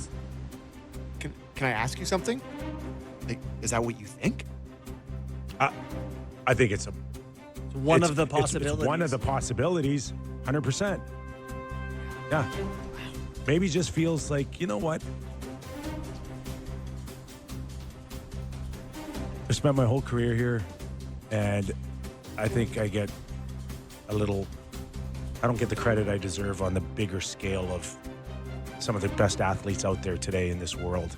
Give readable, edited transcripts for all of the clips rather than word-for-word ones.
chance. Can I ask you something? Like, is that what you think? I think it's One of the possibilities. It's one of the possibilities, 100%. Yeah. Maybe just feels like, you know what? I spent my whole career here, and I think I get I don't get the credit I deserve on the bigger scale of some of the best athletes out there today in this world.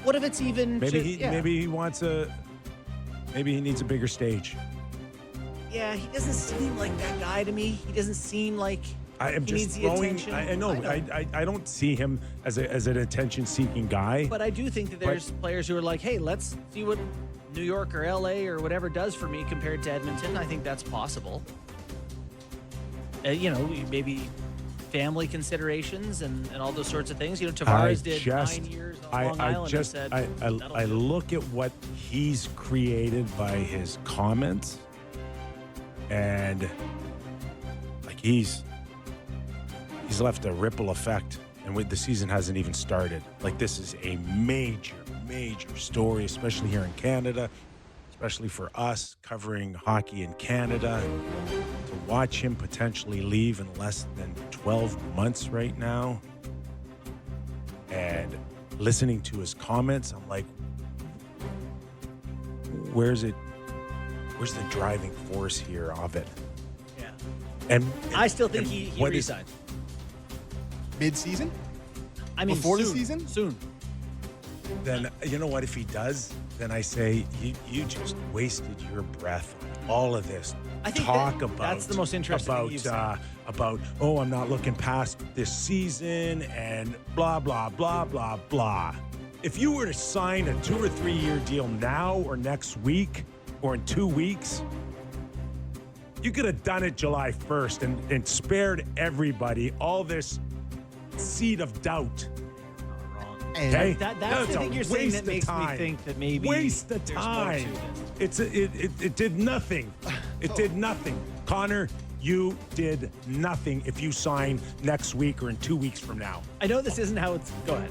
What if it's even Maybe maybe he needs a bigger stage. Yeah, he doesn't seem like that guy to me. He doesn't seem like I am he just needs the throwing. attention. I know. I don't see him as an attention-seeking guy. But I do think that there's players who are like, hey, let's see what New York or LA or whatever does for me compared to Edmonton. I think that's possible. Maybe family considerations and all those sorts of things. Tavares did 9 years on Long Island and said, I look at what he's created by his comments, and like he's left a ripple effect, and the season hasn't even started. Like, this is a major story, especially here in Canada, especially for us covering hockey in Canada. To watch him potentially leave in less than 12 months right now, and listening to his comments, I'm like, where's the driving force here of it? yeah. And I still think he resigns. Mid-season? I mean, before the soon, season? Soon. Then, you know what, if he does, then I say, you just wasted your breath on all of this. I think that's the most interesting thing you've said. About, I'm not looking past this season and blah, blah, blah, blah, blah. If you were to sign a 2 or 3 year deal now or next week or in 2 weeks, you could have done it July 1st and spared everybody all this seed of doubt. Okay? That's the thing you're saying that makes me think that maybe waste of time. It did nothing. It did nothing. Connor, you did nothing if you sign next week or in 2 weeks from now. I know this isn't how it's. Go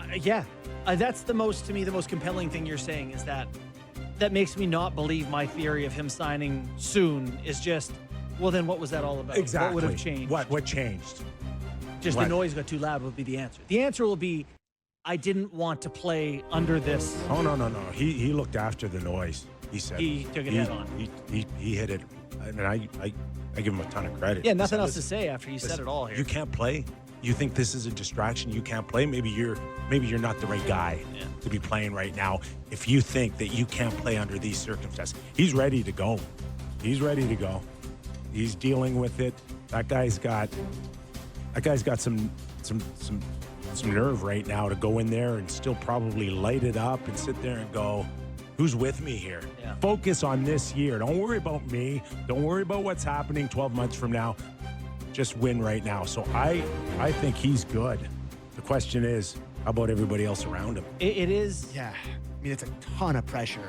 ahead. That's the most compelling thing you're saying is that makes me not believe my theory of him signing soon is just, well, then what was that all about? Exactly. What would have changed? What changed? Just the noise got too loud would be the answer. The answer will be, I didn't want to play under this. Oh, no. He looked after the noise. He said he took it head on. He hit it. I mean, I give him a ton of credit. Yeah, nothing else to say after you said it all here. You can't play. You think this is a distraction? You can't play. Maybe you're not the right guy to be playing right now. If you think that you can't play under these circumstances, he's ready to go. He's dealing with it. That guy's got some nerve right now to go in there and still probably light it up and sit there and go, who's with me here? Yeah. Focus on this year. Don't worry about me. Don't worry about what's happening 12 months from now. Just win right now. So I think he's good. The question is, how about everybody else around him? It is. Yeah. I mean, it's a ton of pressure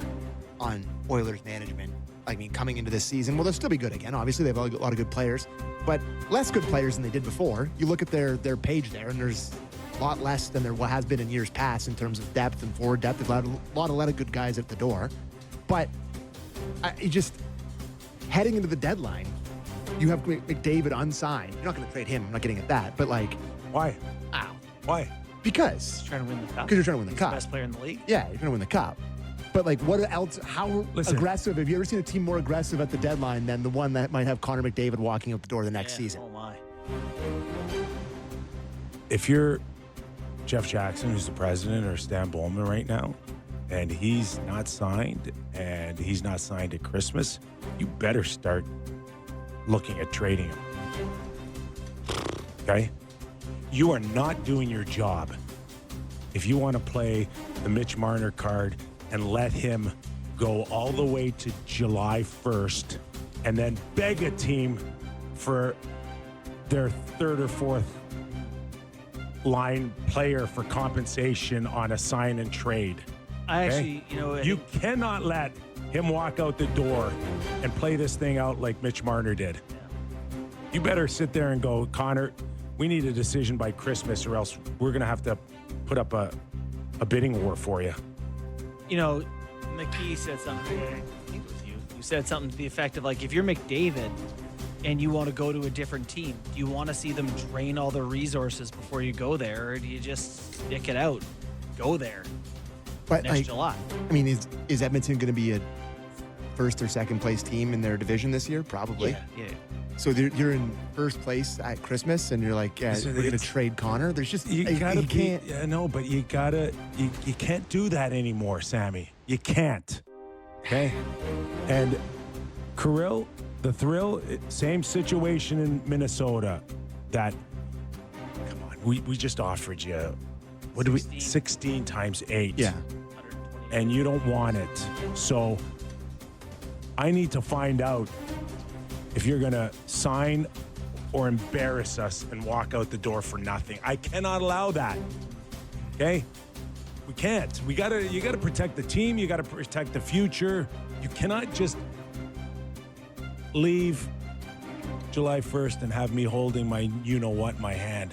on Oilers management. I mean, coming into this season, well, they'll still be good again. Obviously, they have a lot of good players, but less good players than they did before. You look at their page there, and there's a lot less than there has been in years past in terms of depth and forward depth. They've got a lot of good guys at the door. But just heading into the deadline, you have McDavid unsigned. You're not going to trade him. I'm not getting at that. But, like... Why? Ow. Why? Because... He's trying to win the cup. Because you're trying to win the cup. The best player in the league. Yeah, you're trying to win the cup. But, like, what else? How aggressive? Have you ever seen a team more aggressive at the deadline than the one that might have Connor McDavid walking out the door the next season? Oh, my. If you're Jeff Jackson, who's the president, or Stan Bowman right now, and he's not signed at Christmas, you better start looking at trading him. Okay? You are not doing your job if you want to play the Mitch Marner card and let him go all the way to July 1st and then beg a team for their third or fourth line player for compensation on a sign and trade. You cannot let him walk out the door and play this thing out like Mitch Marner did. You better sit there and go, Connor, we need a decision by Christmas, or else we're going to have to put up a bidding war for you. You know, McKee said something, I think it was you. You said something to the effect of, like, if you're McDavid and you want to go to a different team, do you want to see them drain all their resources before you go there, or do you just stick it out, go there But next July? I mean, is Edmonton going to be a first or second place team in their division this year? Probably. Yeah. So you're in first place at Christmas, and you're like, yeah, So we're going to it's- trade Connor. There's just You gotta can't. Yeah, no, but you can't do that anymore, Sammy. You can't. Okay? And Kirill, the Thrill, same situation in Minnesota. That, come on, we just offered you, what do we, 16 times 8. Yeah. And you don't want it. So I need to find out if you're going to sign or embarrass us and walk out the door for nothing. I cannot allow that. Okay? We can't. You got to protect the team, you got to protect the future. You cannot just leave July 1st and have me holding my you-know-what in my hand.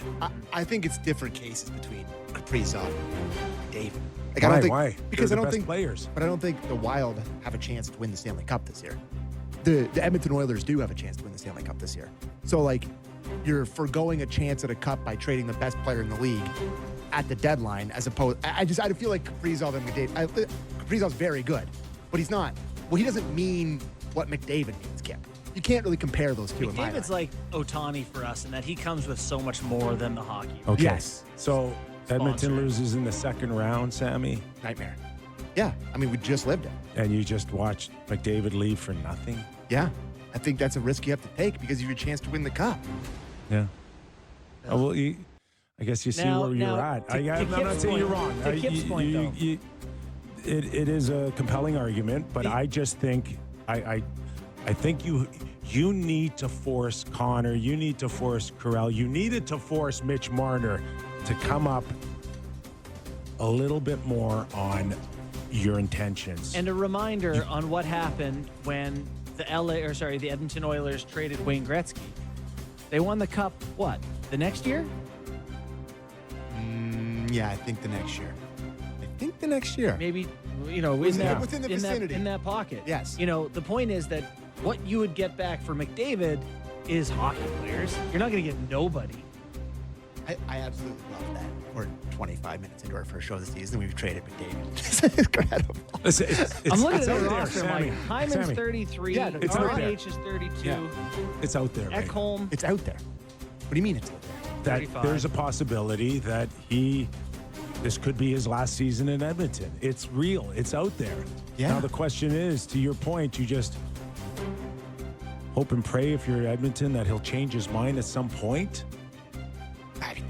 I think it's different cases between Kaprizov and David. Like, Why? I don't think, Why? Because They're I the don't best think players. But I don't think the Wild have a chance to win the Stanley Cup this year. The Edmonton Oilers do have a chance to win the Stanley Cup this year. So, like, you're foregoing a chance at a cup by trading the best player in the league at the deadline, as opposed. I feel like Kaprizov and McDavid. Kaprizov's very good, but he's not. Well, he doesn't mean what McDavid means, Kip. You can't really compare those two. McDavid's like Ohtani for us, in that he comes with so much more than the hockey. Okay. Yes. So Edmonton Sponsor. loses in the second round, Sammy, Nightmare. Yeah, I mean, we just lived it. and you just watched McDavid leave for nothing? Yeah, I think that's a risk you have to take because you have a chance to win the cup. Yeah. Oh, well, I guess you see Now- where you're now, at. to I'm not Kip's saying you're point- wrong. to Kip's point, though. It is a compelling argument, but I just think I think you need to force Connor. You need to force Kirill. You needed to force Mitch Marner to come up a little bit more on your intentions. And a reminder on what happened when the Edmonton Oilers traded Wayne Gretzky. They won the cup, what, the next year? Yeah, I think the next year. Maybe, you know, Within in the vicinity. in that pocket. Yes. You know, the point is that what you would get back for McDavid is hockey players. You're not going to get nobody. I absolutely love that. We're 25 minutes into our first show of the season. We've traded McDavid. It's incredible. I'm looking it's at out the there, roster. I'm Sammy. like, Hyman's Sammy. 33. Yeah, it's out there. RNH is 32. Yeah. It's out there. Right? Ekholm. It's out there. What do you mean it's out there? That 35. there's a possibility that this could be his last season in Edmonton. It's real. It's out there. Yeah. Now the question is, to your point, you just hope and pray if you're Edmonton that he'll change his mind at some point. I mean,